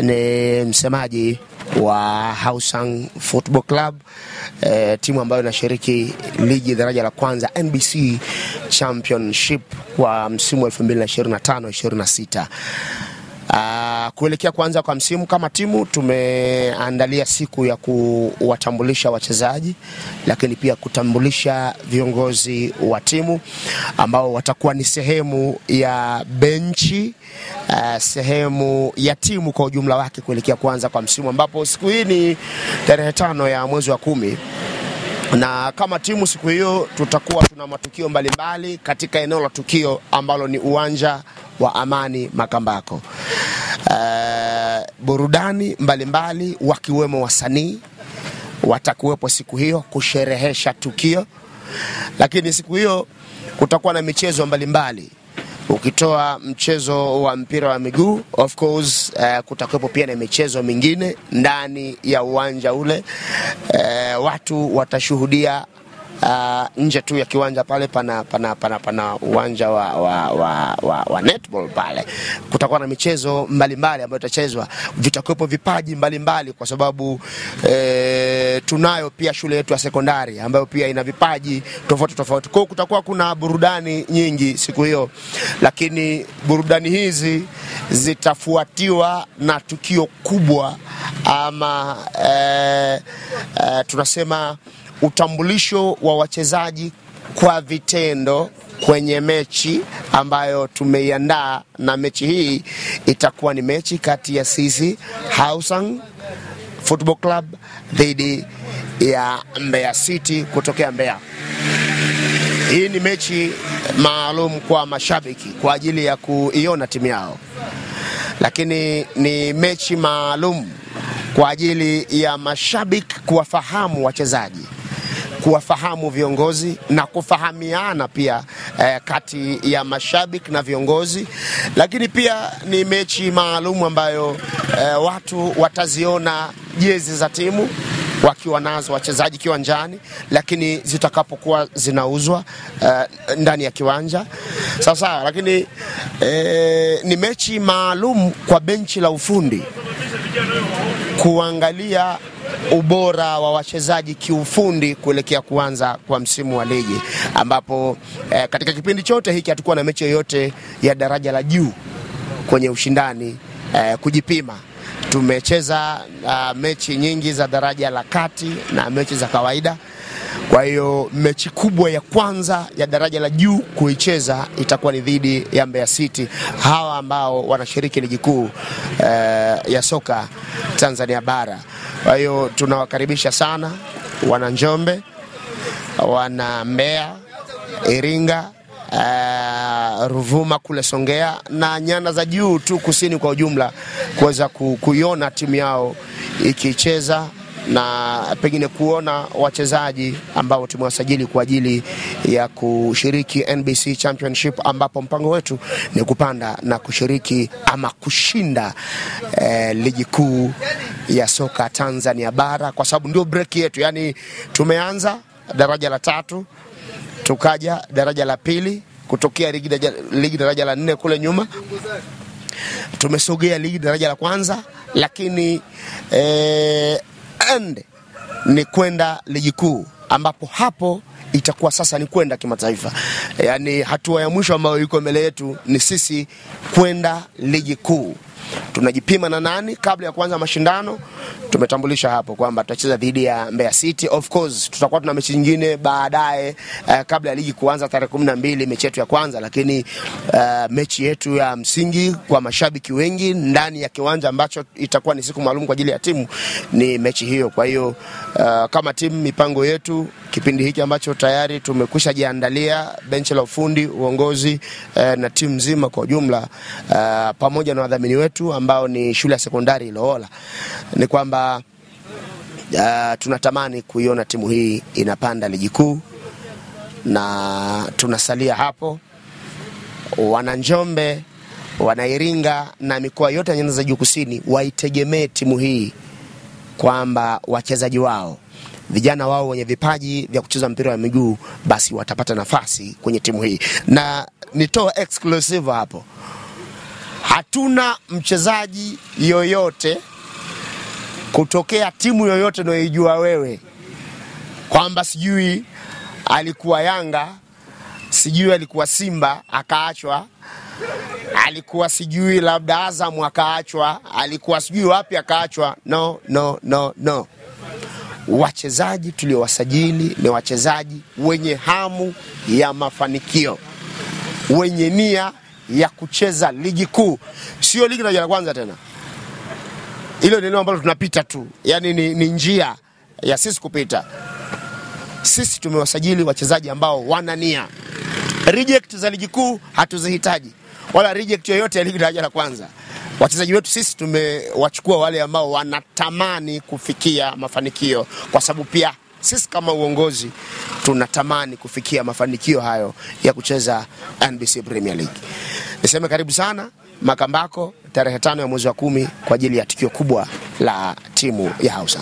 Ni msemaji wa Hausung Football Club, timu ambayo inashiriki ligi daraja la kwanza NBC Championship kwa msimu 2025-26. Kuelekea kwanza kwa msimu, kama timu tumeandalia siku ya kuwatambulisha wachezaji, lakini pia kutambulisha viongozi wa timu ambao watakuwa ni sehemu ya benchi, sehemu ya timu kwa ujumla wake kuelekea kwanza kwa msimu, ambapo siku hii ni tarehe 5 ya mwezi wa 10. Na kama timu siku hiyo tutakuwa tuna matukio mbalimbali katika eneo la tukio ambalo ni uwanja wa Amani Makambako. Burudani mbalimbali wakiwemo wasanii watakuwepo siku hiyo kusherehesha tukio, lakini siku hiyo kutakuwa na michezo mbalimbali. Ukitoa mchezo wa mpira wa miguu, of course kutakuwepo pia na michezo mingine ndani ya uwanja ule. Watu watashuhudia nje tu ya kiwanja pale pana uwanja wa netball pale. Kutakuwa na michezo mbalimbali ambayo itachezwa, vitakuwepo vipaji mbalimbali kwa sababu tunayo pia shule yetu ya sekondari ambayo pia ina vipaji tofauti. Kwa kutakuwa kuna burudani nyingi siku hiyo, lakini burudani hizi zitafuatiwa na tukio kubwa ama tunasema utambulisho wa wachezaji kwa vitendo kwenye mechi ambayo tumeiandaa, na mechi hii itakuwa ni mechi kati ya sisi Hausung Football Club dhidi ya Mbeya City kutokea Mbeya. Hii ni mechi maalum kwa mashabiki kwa ajili ya kuiona timu yao, lakini ni mechi maalum kwa ajili ya mashabiki kuwafahamu wachezaji, kuwafahamu viongozi na kufahamiana pia kati ya mashabiki na viongozi. Lakini pia ni mechi maalum ambayo watu wataziona jezi za timu wakiwa nazo wachezaji kiwanjani, lakini zitakapokuwa zinauzwa ndani ya kiwanja sawa. Lakini ni mechi maalum kwa benchi la ufundi kuangalia ubora wa wachezaji kiufundi kuelekea kuanza kwa msimu wa ligi, ambapo katika kipindi chote hiki hatakuwa na mechi yoyote ya daraja la juu kwenye ushindani kujipima. Tumecheza mechi nyingi za daraja la kati na mechi za kawaida. Kwa hiyo mechi kubwa ya kwanza ya daraja la juu kuicheza itakuwa ni dhidi ya Mbeya City, hawa ambao wanashiriki ligi kuu ya soka Tanzania bara. Kwa hiyo tunawakaribisha sana wana Njombe, wana Mbeya, Iringa, Ruvuma kule Songea na nyanda za juu tu kusini kwa ujumla kuweza kuiona timu yao ikicheza na pengine kuona wachezaji ambao tumewasajili kwa ajili ya kushiriki NBC Championship, ambapo mpango wetu ni kupanda na kushiriki ama kushinda ligi kuu ya soka Tanzania bara, kwa sababu ndio break yetu. Yani tumeanza daraja la 3, tukaja daraja la 2, kutokea ligi daraja la 4 kule nyuma tumesogea ligi daraja la kwanza, lakini ni kwenda ligi kuu, ambapo hapo itakuwa sasa ni kwenda kimataifa. Yani hatua ya mwisho ambayo iko mbele yetu ni sisi kwenda ligi kuu. Tunajipima na nani kabla ya kuanza mashindano. Tumetambulisha hapo kwamba tutacheza dhidi ya Mbeya City. Of course tutakuwa tuna mechi nyingine baadaye kabla ya ligi kuanza tarehe 12, mechi yetu ya kwanza, lakini mechi yetu ya msingi kwa mashabiki wengi ndani ya kiwanja ambacho itakuwa ni siku maalum kwa ajili ya timu ni mechi hiyo. Kwa hiyo kama timu, mipango yetu kipindi hiki ambacho tayari tumekwisha jiandalia, benchi la ufundi, uongozi na timu nzima kwa ujumla, pamoja na wadhamini wetu ambao ni shule ya sekondari Ilohola, ni kwamba tunatamani kuiona timu hii inapanda ligi kuu, na tunasalia hapo. Wana Njombe, wana Iringa na mikoa yote ya nyanda za juu kusini waitegemee timu hii, kwamba wachezaji wao, vijana wao wenye vipaji vya kucheza mpira wa miguu, basi watapata nafasi kwenye timu hii. Na nitoa exclusive hapo, Hatuna mchezaji yoyote kutokea timu yoyote unayoijua wewe kwamba sijui alikuwa Yanga, sijui alikuwa Simba akaachwa, alikuwa sijui labda Azam akaachwa, alikuwa sijui wapi akaachwa. No. Wachezaji tuliowasajili ni wachezaji wenye hamu ya mafanikio, wenye nia ya kucheza ligi kuu, sio ligi daraja la kwanza tena. Hilo ni neno ambalo tunapita tu, yani ni njia ya sisi kupita. Sisi tumewasajili wachezaji ambao wana nia. Reject za ligi kuu hatuzihitaji, wala reject yoyote ya ligi daraja la kwanza. Wachezaji wetu sisi tumewachukua wale ambao wanatamani kufikia mafanikio, kwa sababu pia sisi kama uongozi tunatamani kufikia mafanikio hayo ya kucheza NBC Premier League. Niseme karibu sana Makambako tarehe 5 ya mwezi wa 10 kwa ajili ya tukio kubwa la timu ya Hausa.